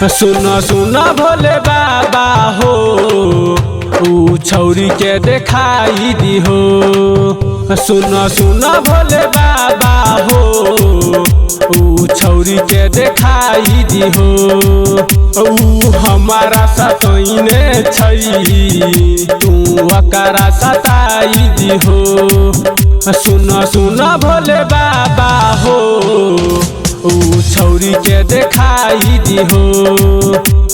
सुना सुना भोले बाबा हो ऊ छौरी के देखाई दी हो। सुना सुना भोले बाबा हो ऊ छौरी के देखाई दी हो। ऊ हमारा सतैने छई तू अकरा सताई दी हो। सुना सुना भोले बाबा हो ऊ छौरी के देखाई दी हो।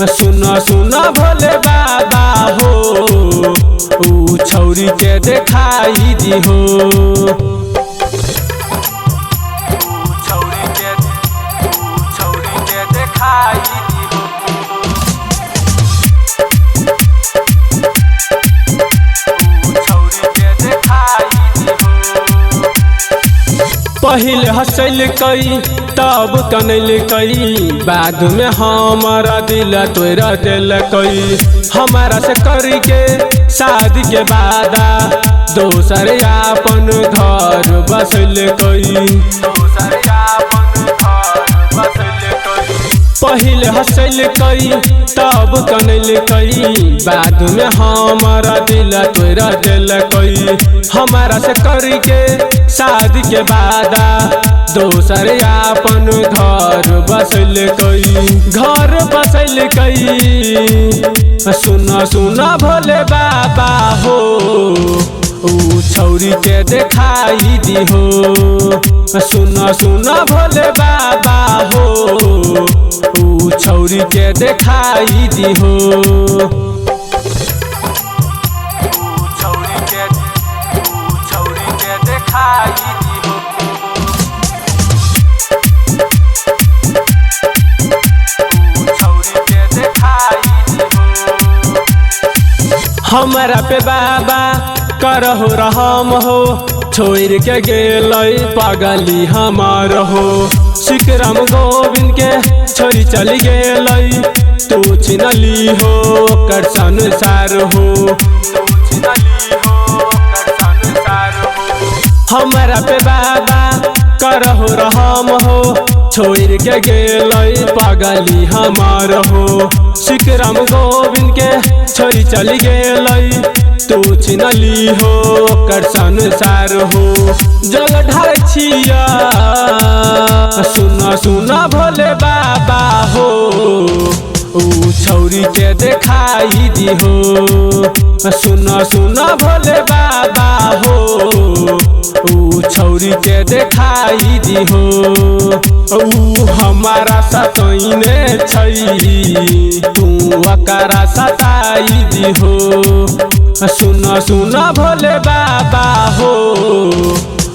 सुना सुना भोले बाबा हो ऊ छौरी के देखाई दी हो। छौरी के देखाई दी हो। छौरी के देखाई दी हो। पहले हंसल कई तब कनल कई बाद में हमारा दिल तोरा दिल कई। हमारा से करके शादी के बादा दोसर अपन घर बसल कई। पहले हंसल कई तब कनल कई बाद में हमारा दिल तोरा दिल कई। हमारा से करके शादी के बादा दोसर अपन घर बसल कई। घर बसल कई सुना सुना भोले बाबा हो ऊ छौरी के देखाई दी हो। सुना सुना भोले बाबा हो ऊ छौरी के देखाई दी हो। छौरी के देखाई दी हो। छौरी के देखाई दी हो। हमारा पे बाबा करहो रहम हो छोड़ के गेलई पागली हमार हो। सिकराम गोविंद के छोरी चली गेलई तू छिनली हो कर संसार हो। हमारा पे बाबा करहो रहम हो छोड़ के गेलई पागली हमार हो। सिकराम गोविंद के छोरी चली गेलई तू छिनली हो कर संसार हो। जल ढार छिया सुना सुना भोले बाबा हो ऊ छौरी के देखाई दी हो। सुना सुना भोले बाबा हो ऊ छौरी के देखाई दी हो। ऊ हमारा सतैने छई तू अकरा सताई दी हो। सुना सुना भोले बाबा हो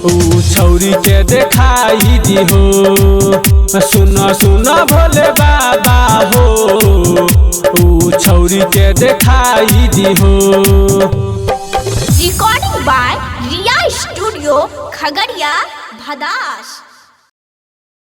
ऊ छौरी के देखाई दी हो। सुना सुना भोले बाबा हो ऊ छौरी के देखाई दी हो। Recording by Riya studio Khagaria Bhadas.